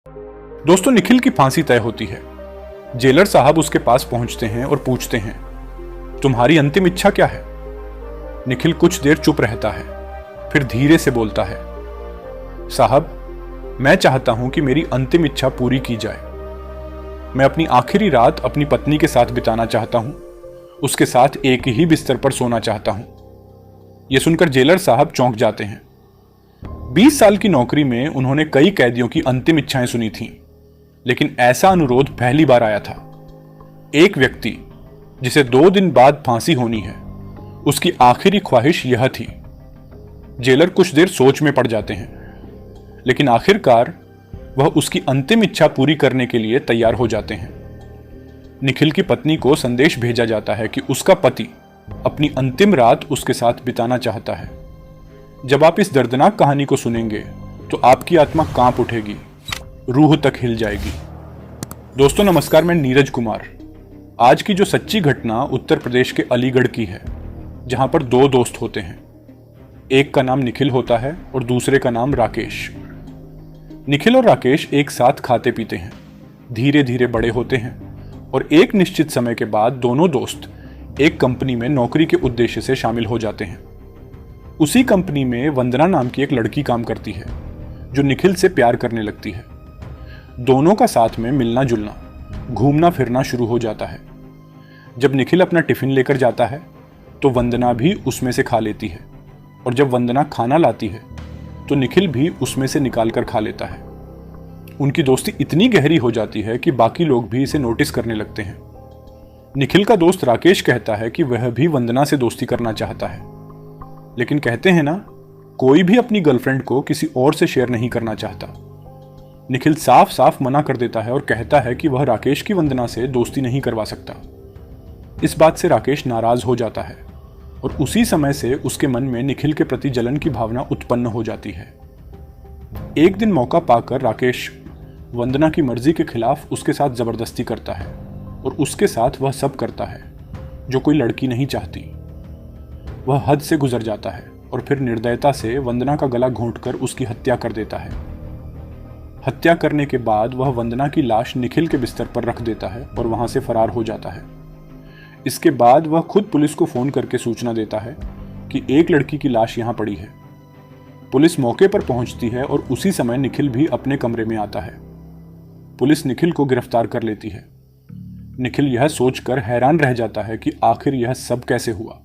दोस्तों, निखिल की फांसी तय होती है। जेलर साहब उसके पास पहुंचते हैं और पूछते हैं, तुम्हारी अंतिम इच्छा क्या है? निखिल कुछ देर चुप रहता है, फिर धीरे से बोलता है, साहब, मैं चाहता हूं कि मेरी अंतिम इच्छा पूरी की जाए। मैं अपनी आखिरी रात अपनी पत्नी के साथ बिताना चाहता हूं, उसके साथ एक ही बिस्तर पर सोना चाहता हूं। यह सुनकर जेलर साहब चौंक जाते हैं। 20 साल की नौकरी में उन्होंने कई कैदियों की अंतिम इच्छाएं सुनी थीं, लेकिन ऐसा अनुरोध पहली बार आया था। एक व्यक्ति जिसे 2 दिन बाद फांसी होनी है, उसकी आखिरी ख्वाहिश यह थी। जेलर कुछ देर सोच में पड़ जाते हैं, लेकिन आखिरकार वह उसकी अंतिम इच्छा पूरी करने के लिए तैयार हो जाते हैं। निखिल की पत्नी को संदेश भेजा जाता है कि उसका पति अपनी अंतिम रात उसके साथ बिताना चाहता है। जब आप इस दर्दनाक कहानी को सुनेंगे तो आपकी आत्मा कांप उठेगी, रूह तक हिल जाएगी। दोस्तों नमस्कार, मैं नीरज कुमार। आज की जो सच्ची घटना उत्तर प्रदेश के अलीगढ़ की है, जहां पर 2 दोस्त होते हैं। एक का नाम निखिल होता है और दूसरे का नाम राकेश। निखिल और राकेश एक साथ खाते पीते हैं, धीरे धीरे बड़े होते हैं और एक निश्चित समय के बाद दोनों दोस्त एक कंपनी में नौकरी के उद्देश्य से शामिल हो जाते हैं। उसी कंपनी में वंदना नाम की एक लड़की काम करती है, जो निखिल से प्यार करने लगती है। दोनों का साथ में मिलना जुलना, घूमना फिरना शुरू हो जाता है। जब निखिल अपना टिफिन लेकर जाता है तो वंदना भी उसमें से खा लेती है, और जब वंदना खाना लाती है तो निखिल भी उसमें से निकाल कर खा लेता है। उनकी दोस्ती इतनी गहरी हो जाती है कि बाकी लोग भी इसे नोटिस करने लगते हैं। निखिल का दोस्त राकेश कहता है कि वह भी वंदना से दोस्ती करना चाहता है, लेकिन कहते हैं ना, कोई भी अपनी गर्लफ्रेंड को किसी और से शेयर नहीं करना चाहता। निखिल साफ साफ मना कर देता है और कहता है कि वह राकेश की वंदना से दोस्ती नहीं करवा सकता। इस बात से राकेश नाराज हो जाता है और उसी समय से उसके मन में निखिल के प्रति जलन की भावना उत्पन्न हो जाती है। एक दिन मौका पाकर राकेश वंदना की मर्जी के खिलाफ उसके साथ जबरदस्ती करता है और उसके साथ वह सब करता है जो कोई लड़की नहीं चाहती। वह हद से गुजर जाता है और फिर निर्दयता से वंदना का गला घोंटकर उसकी हत्या कर देता है। हत्या करने के बाद वह वंदना की लाश निखिल के बिस्तर पर रख देता है और वहां से फरार हो जाता है। इसके बाद वह खुद पुलिस को फोन करके सूचना देता है कि एक लड़की की लाश यहां पड़ी है। पुलिस मौके पर पहुंचती है और उसी समय निखिल भी अपने कमरे में आता है। पुलिस निखिल को गिरफ्तार कर लेती है। निखिल यह सोचकर हैरान रह जाता है कि आखिर यह सब कैसे हुआ।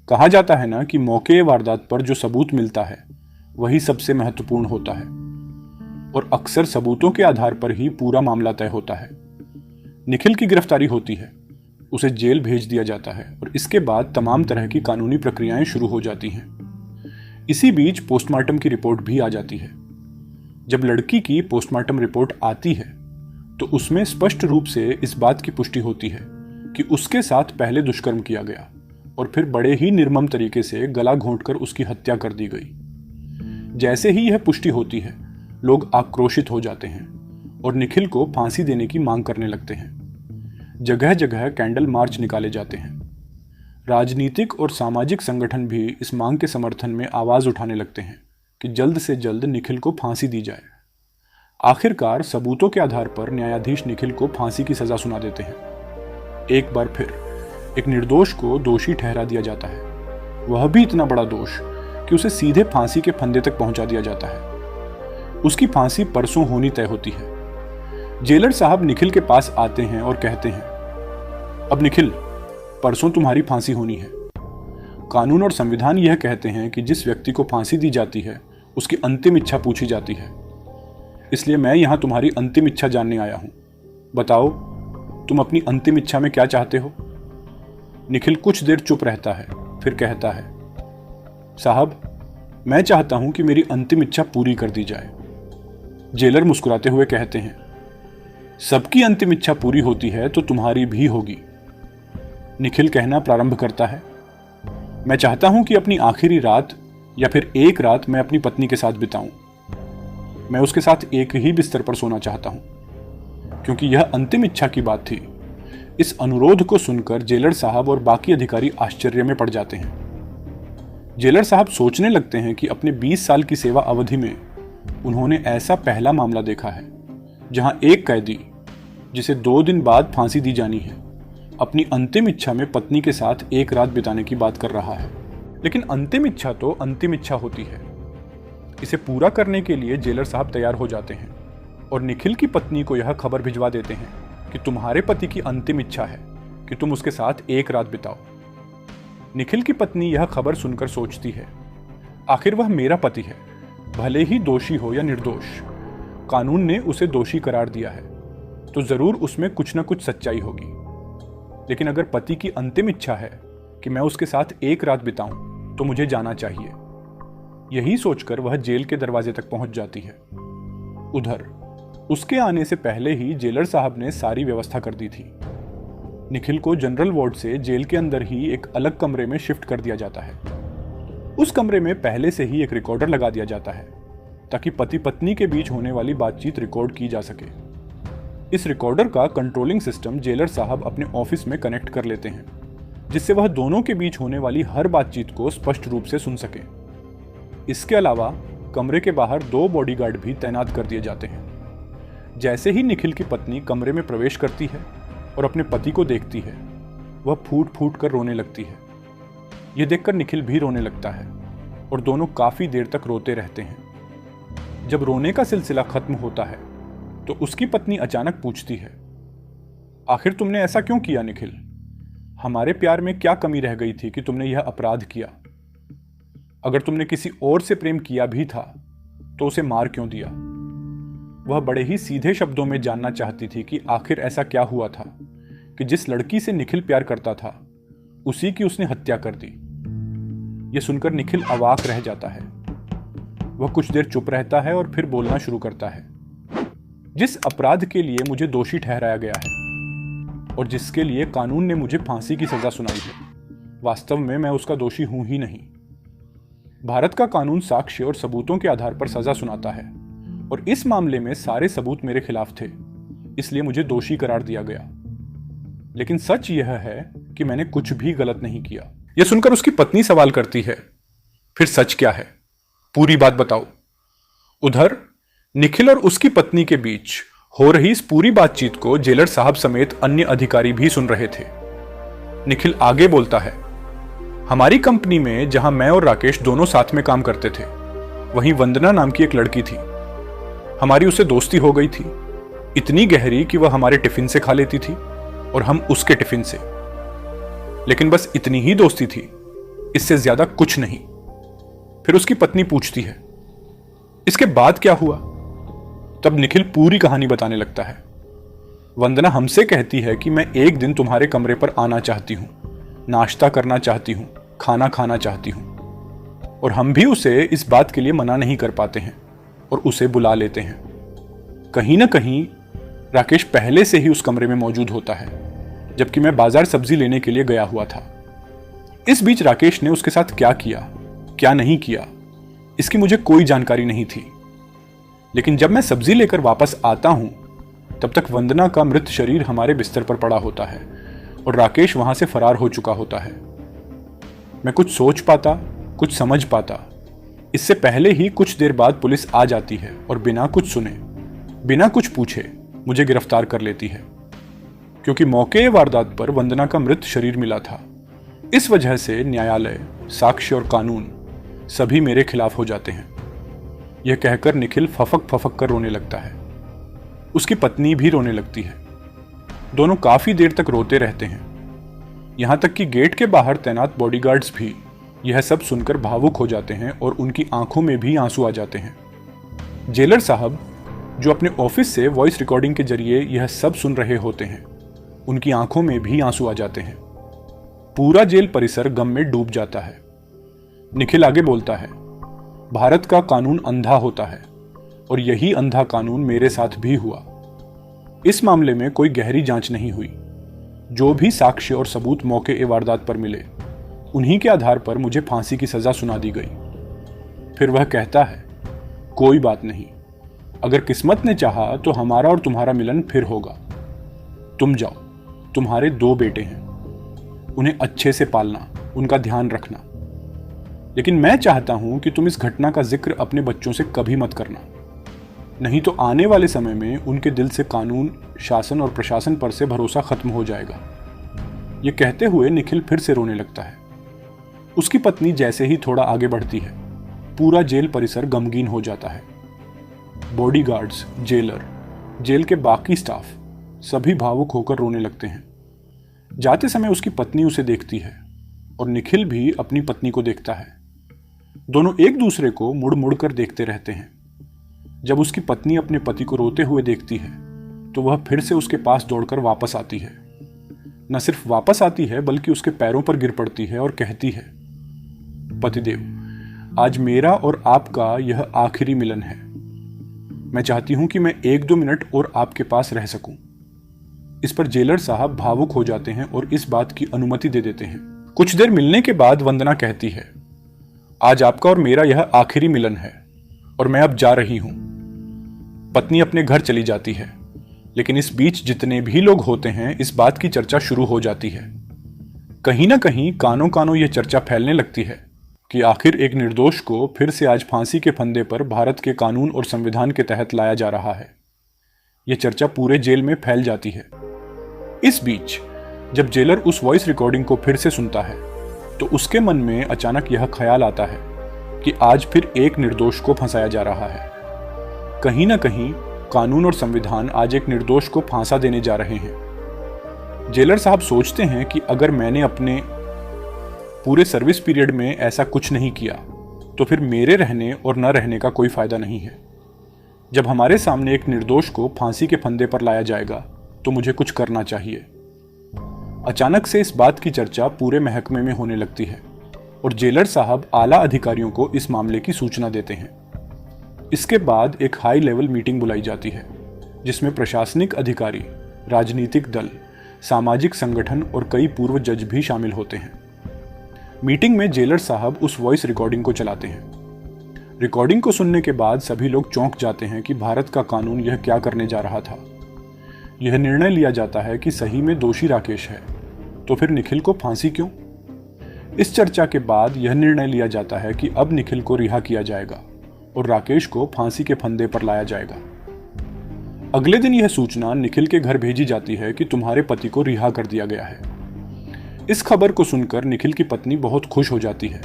कहा जाता है ना कि मौके वारदात पर जो सबूत मिलता है वही सबसे महत्वपूर्ण होता है, और अक्सर सबूतों के आधार पर ही पूरा मामला तय होता है। निखिल की गिरफ्तारी होती है, उसे जेल भेज दिया जाता है और इसके बाद तमाम तरह की कानूनी प्रक्रियाएं शुरू हो जाती हैं। इसी बीच पोस्टमार्टम की रिपोर्ट भी आ जाती है। जब लड़की की पोस्टमार्टम रिपोर्ट आती है तो उसमें स्पष्ट रूप से इस बात की पुष्टि होती है कि उसके साथ पहले दुष्कर्म किया गया और फिर बड़े ही निर्मम तरीके से गला घोंटकर उसकी हत्या कर दी गई। जैसे ही यह पुष्टि होती है, लोग आक्रोशित हो जाते हैं और निखिल को फांसी देने की मांग करने लगते हैं। जगह जगह कैंडल मार्च निकाले जाते हैं। राजनीतिक और सामाजिक संगठन भी इस मांग के समर्थन में आवाज उठाने लगते हैं कि जल्द से जल्द निखिल को फांसी दी जाए। आखिरकार सबूतों के आधार पर न्यायाधीश निखिल को फांसी की सजा सुना देते हैं। एक बार फिर एक निर्दोष को दोषी ठहरा दिया जाता है, वह भी इतना बड़ा दोष कि उसे सीधे फांसी के फंदे तक पहुंचा दिया जाता है। उसकी फांसी परसों होनी तय होती है। जेलर साहब निखिल के पास आते हैं और कहते हैं, अब निखिल, परसों तुम्हारी फांसी होनी है। कानून और संविधान यह कहते हैं कि जिस व्यक्ति को फांसी दी जाती है उसकी अंतिम इच्छा पूछी जाती है। इसलिए मैं यहां तुम्हारी अंतिम इच्छा जानने आया हूं। बताओ, तुम अपनी अंतिम इच्छा में क्या चाहते हो? निखिल कुछ देर चुप रहता है, फिर कहता है, साहब, मैं चाहता हूं कि मेरी अंतिम इच्छा पूरी कर दी जाए। जेलर मुस्कुराते हुए कहते हैं, सबकी अंतिम इच्छा पूरी होती है तो तुम्हारी भी होगी। निखिल कहना प्रारंभ करता है, मैं चाहता हूं कि अपनी आखिरी रात या फिर एक रात मैं अपनी पत्नी के साथ बिताऊं। मैं उसके साथ एक ही बिस्तर पर सोना चाहता हूं, क्योंकि यह अंतिम इच्छा की बात थी। इस अनुरोध को सुनकर जेलर साहब और बाकी अधिकारी आश्चर्य में पड़ जाते हैं। जेलर साहब सोचने लगते हैं कि अपने 20 साल की सेवा अवधि में उन्होंने ऐसा पहला मामला देखा है जहां एक कैदी, जिसे 2 दिन बाद फांसी दी जानी है, अपनी अंतिम इच्छा में पत्नी के साथ एक रात बिताने की बात कर रहा है। लेकिन अंतिम इच्छा तो अंतिम इच्छा होती है। इसे पूरा करने के लिए जेलर साहब तैयार हो जाते हैं और निखिल की पत्नी को यह खबर भिजवा देते हैं कि तुम्हारे पति की अंतिम इच्छा है कि तुम उसके साथ एक रात बिताओ। निखिल की पत्नी यह खबर सुनकर सोचती है, आखिर वह मेरा पति है, भले ही दोषी हो या निर्दोष, कानून ने उसे दोषी करार दिया है तो जरूर उसमें कुछ न कुछ सच्चाई होगी। लेकिन अगर पति की अंतिम इच्छा है कि मैं उसके साथ एक रात बिताऊं तो मुझे जाना चाहिए। यही सोचकर वह जेल के दरवाजे तक पहुंच जाती है। उधर उसके आने से पहले ही जेलर साहब ने सारी व्यवस्था कर दी थी। निखिल को जनरल वार्ड से जेल के अंदर ही एक अलग कमरे में शिफ्ट कर दिया जाता है। उस कमरे में पहले से ही एक रिकॉर्डर लगा दिया जाता है ताकि पति पत्नी के बीच होने वाली बातचीत रिकॉर्ड की जा सके। इस रिकॉर्डर का कंट्रोलिंग सिस्टम जेलर साहब अपने ऑफिस में कनेक्ट कर लेते हैं, जिससे वह दोनों के बीच होने वाली हर बातचीत को स्पष्ट रूप से सुन सके। इसके अलावा कमरे के बाहर 2 बॉडीगार्ड भी तैनात कर दिए जाते हैं। जैसे ही निखिल की पत्नी कमरे में प्रवेश करती है और अपने पति को देखती है, वह फूट फूट कर रोने लगती है। यह देखकर निखिल भी रोने लगता है और दोनों काफी देर तक रोते रहते हैं। जब रोने का सिलसिला खत्म होता है तो उसकी पत्नी अचानक पूछती है, आखिर तुमने ऐसा क्यों किया निखिल? हमारे प्यार में क्या कमी रह गई थी कि तुमने यह अपराध किया? अगर तुमने किसी और से प्रेम किया भी था तो उसे मार क्यों दिया? वह बड़े ही सीधे शब्दों में जानना चाहती थी कि आखिर ऐसा क्या हुआ था कि जिस लड़की से निखिल प्यार करता था उसी की उसने हत्या कर दी। यह सुनकर निखिल अवाक रह जाता है। वह कुछ देर चुप रहता है और फिर बोलना शुरू करता है, जिस अपराध के लिए मुझे दोषी ठहराया गया है और जिसके लिए कानून ने मुझे फांसी की सजा सुनाई है, वास्तव में मैं उसका दोषी हूं ही नहीं। भारत का कानून साक्ष्य और सबूतों के आधार पर सजा सुनाता है और इस मामले में सारे सबूत मेरे खिलाफ थे, इसलिए मुझे दोषी करार दिया गया। लेकिन सच यह है कि मैंने कुछ भी गलत नहीं किया। यह सुनकर उसकी पत्नी सवाल करती है, फिर सच क्या है? पूरी बात बताओ। उधर निखिल और उसकी पत्नी के बीच हो रही इस पूरी बातचीत को जेलर साहब समेत अन्य अधिकारी भी सुन रहे थे। निखिल आगे बोलता है, हमारी कंपनी में जहां मैं और राकेश दोनों साथ में काम करते थे, वहीं वंदना नाम की एक लड़की थी। हमारी उससे दोस्ती हो गई थी, इतनी गहरी कि वह हमारे टिफिन से खा लेती थी और हम उसके टिफिन से। लेकिन बस इतनी ही दोस्ती थी, इससे ज्यादा कुछ नहीं। फिर उसकी पत्नी पूछती है, इसके बाद क्या हुआ? तब निखिल पूरी कहानी बताने लगता है। वंदना हमसे कहती है कि मैं एक दिन तुम्हारे कमरे पर आना चाहती हूं, नाश्ता करना चाहती हूं, खाना खाना चाहती हूं, और हम भी उसे इस बात के लिए मना नहीं कर पाते हैं और उसे बुला लेते हैं। कहीं ना कहीं राकेश पहले से ही उस कमरे में मौजूद होता है, जबकि मैं बाजार सब्जी लेने के लिए गया हुआ था। इस बीच राकेश ने उसके साथ क्या किया, क्या नहीं किया, इसकी मुझे कोई जानकारी नहीं थी। लेकिन जब मैं सब्जी लेकर वापस आता हूं, तब तक वंदना का मृत शरीर हमारे बिस्तर पर पड़ा होता है और राकेश वहां से फरार हो चुका होता है। मैं कुछ सोच पाता, कुछ समझ पाता, इससे पहले ही कुछ देर बाद पुलिस आ जाती है और बिना कुछ सुने, बिना कुछ पूछे मुझे गिरफ्तार कर लेती है, क्योंकि मौके वारदात पर वंदना का मृत शरीर मिला था। इस वजह से न्यायालय, साक्ष्य और कानून सभी मेरे खिलाफ हो जाते हैं। यह कहकर निखिल फफक फफक कर रोने लगता है। उसकी पत्नी भी रोने लगती है। दोनों काफी देर तक रोते रहते हैं। यहां तक कि गेट के बाहर तैनात बॉडीगार्ड्स भी यह सब सुनकर भावुक हो जाते हैं और उनकी आंखों में भी आंसू आ जाते हैं। जेलर साहब, जो अपने ऑफिस से वॉइस रिकॉर्डिंग के जरिए यह सब सुन रहे होते हैं, उनकी आंखों में भी आंसू आ जाते हैं। पूरा जेल परिसर गम में डूब जाता है। निखिल आगे बोलता है, भारत का कानून अंधा होता है और यही अंधा कानून मेरे साथ भी हुआ। इस मामले में कोई गहरी जांच नहीं हुई। जो भी साक्ष्य और सबूत मौके ए वारदात पर मिले, उन्हीं के आधार पर मुझे फांसी की सजा सुना दी गई। फिर वह कहता है, कोई बात नहीं, अगर किस्मत ने चाहा तो हमारा और तुम्हारा मिलन फिर होगा। तुम जाओ, तुम्हारे 2 बेटे हैं, उन्हें अच्छे से पालना, उनका ध्यान रखना। लेकिन मैं चाहता हूं कि तुम इस घटना का जिक्र अपने बच्चों से कभी मत करना। नहीं तो आने वाले समय में उनके दिल से कानून, शासन और प्रशासन पर से भरोसा खत्म हो जाएगा। ये कहते हुए निखिल फिर से रोने लगता है। उसकी पत्नी जैसे ही थोड़ा आगे बढ़ती है, पूरा जेल परिसर गमगीन हो जाता है। बॉडीगार्ड्स, जेलर, जेल के बाकी स्टाफ सभी भावुक होकर रोने लगते हैं। जाते समय उसकी पत्नी उसे देखती है और निखिल भी अपनी पत्नी को देखता है। दोनों एक दूसरे को मुड़ मुड़ कर देखते रहते हैं। जब उसकी पत्नी अपने पति को रोते हुए देखती है तो वह फिर से उसके पास दौड़कर वापस आती है। न सिर्फ वापस आती है बल्कि उसके पैरों पर गिर पड़ती है और कहती है, पतिदेव, आज मेरा और आपका यह आखिरी मिलन है। मैं चाहती हूं कि मैं 1-2 मिनट और आपके पास रह सकूं। इस पर जेलर साहब भावुक हो जाते हैं और इस बात की अनुमति दे देते हैं। कुछ देर मिलने के बाद वंदना कहती है, आज आपका और मेरा यह आखिरी मिलन है और मैं अब जा रही हूं। पत्नी अपने घर चली जाती है, लेकिन इस बीच जितने भी लोग होते हैं इस बात की चर्चा शुरू हो जाती है। कहीं ना कहीं कानों कानों यह चर्चा फैलने लगती है कि आखिर एक निर्दोष को फिर से आज फांसी के फंदे पर भारत के कानून और संविधान के तहत लाया जा रहा है। यह चर्चा पूरे जेल में फैल जाती है। इस बीच जब जेलर उस वॉइस रिकॉर्डिंग को फिर से सुनता है तो उसके मन में अचानक यह ख्याल आता है कि आज फिर एक निर्दोष को फंसाया जा रहा है। कहीं ना कहीं कानून और संविधान आज एक निर्दोष को फांसा देने जा रहे हैं। जेलर साहब सोचते हैं कि अगर मैंने अपने पूरे सर्विस पीरियड में ऐसा कुछ नहीं किया तो फिर मेरे रहने और न रहने का कोई फायदा नहीं है। जब हमारे सामने एक निर्दोष को फांसी के फंदे पर लाया जाएगा तो मुझे कुछ करना चाहिए। अचानक से इस बात की चर्चा पूरे महकमे में होने लगती है और जेलर साहब आला अधिकारियों को इस मामले की सूचना देते हैं। इसके बाद एक हाई लेवल मीटिंग बुलाई जाती है जिसमें प्रशासनिक अधिकारी, राजनीतिक दल, सामाजिक संगठन और कई पूर्व जज भी शामिल होते हैं। मीटिंग में जेलर साहब उस वॉइस रिकॉर्डिंग को चलाते हैं। रिकॉर्डिंग को सुनने के बाद सभी लोग चौंक जाते हैं कि भारत का कानून यह क्या करने जा रहा था। यह निर्णय लिया जाता है कि सही में दोषी राकेश है, तो फिर निखिल को फांसी क्यों? इस चर्चा के बाद यह निर्णय लिया जाता है कि अब निखिल को रिहा किया जाएगा और राकेश को फांसी के फंदे पर लाया जाएगा। अगले दिन यह सूचना निखिल के घर भेजी जाती है कि तुम्हारे पति को रिहा कर दिया गया है। इस खबर को सुनकर निखिल की पत्नी बहुत खुश हो जाती है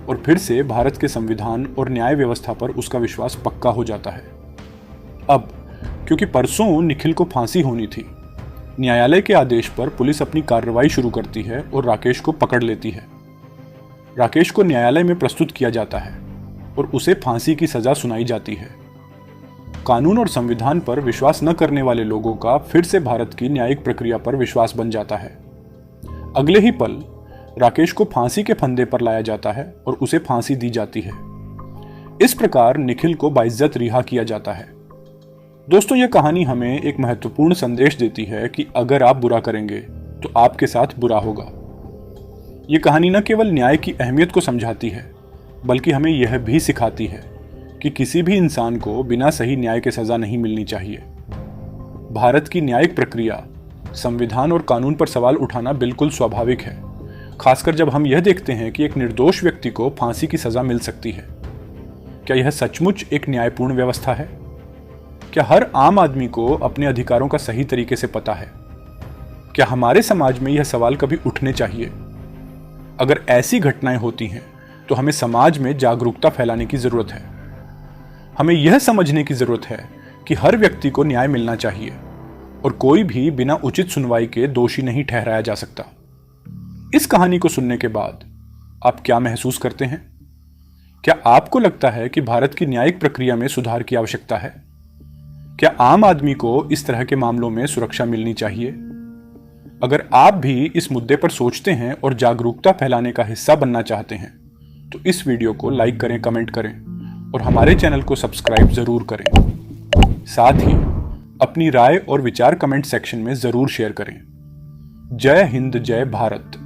और फिर से भारत के संविधान और न्याय व्यवस्था पर उसका विश्वास पक्का हो जाता है। अब क्योंकि परसों निखिल को फांसी होनी थी, न्यायालय के आदेश पर पुलिस अपनी कार्रवाई शुरू करती है और राकेश को पकड़ लेती है। राकेश को न्यायालय में प्रस्तुत किया जाता है और उसे फांसी की सजा सुनाई जाती है। कानून और संविधान पर विश्वास न करने वाले लोगों का फिर से भारत की न्यायिक प्रक्रिया पर विश्वास बन जाता है। अगले ही पल राकेश को फांसी के फंदे पर लाया जाता है और उसे फांसी दी जाती है। इस प्रकार निखिल को बाइज्जत रिहा किया जाता है। दोस्तों, यह कहानी हमें एक महत्वपूर्ण संदेश देती है कि अगर आप बुरा करेंगे तो आपके साथ बुरा होगा। यह कहानी न केवल न्याय की अहमियत को समझाती है बल्कि हमें यह भी सिखाती है कि किसी भी इंसान को बिना सही न्याय के सजा नहीं मिलनी चाहिए। भारत की न्यायिक प्रक्रिया, संविधान और कानून पर सवाल उठाना बिल्कुल स्वाभाविक है, खासकर जब हम यह देखते हैं कि एक निर्दोष व्यक्ति को फांसी की सजा मिल सकती है। क्या यह सचमुच एक न्यायपूर्ण व्यवस्था है? क्या हर आम आदमी को अपने अधिकारों का सही तरीके से पता है? क्या हमारे समाज में यह सवाल कभी उठने चाहिए? अगर ऐसी घटनाएं होती हैं तो हमें समाज में जागरूकता फैलाने की जरूरत है। हमें यह समझने की जरूरत है कि हर व्यक्ति को न्याय मिलना चाहिए और कोई भी बिना उचित सुनवाई के दोषी नहीं ठहराया जा सकता। इस कहानी को सुनने के बाद आप क्या महसूस करते हैं? क्या आपको लगता है कि भारत की न्यायिक प्रक्रिया में सुधार की आवश्यकता है? क्या आम आदमी को इस तरह के मामलों में सुरक्षा मिलनी चाहिए? अगर आप भी इस मुद्दे पर सोचते हैं और जागरूकता फैलाने का हिस्सा बनना चाहते हैं तो इस वीडियो को लाइक करें, कमेंट करें और हमारे चैनल को सब्सक्राइब जरूर करें। साथ ही अपनी राय और विचार कमेंट सेक्शन में जरूर शेयर करें। जय हिंद, जय भारत।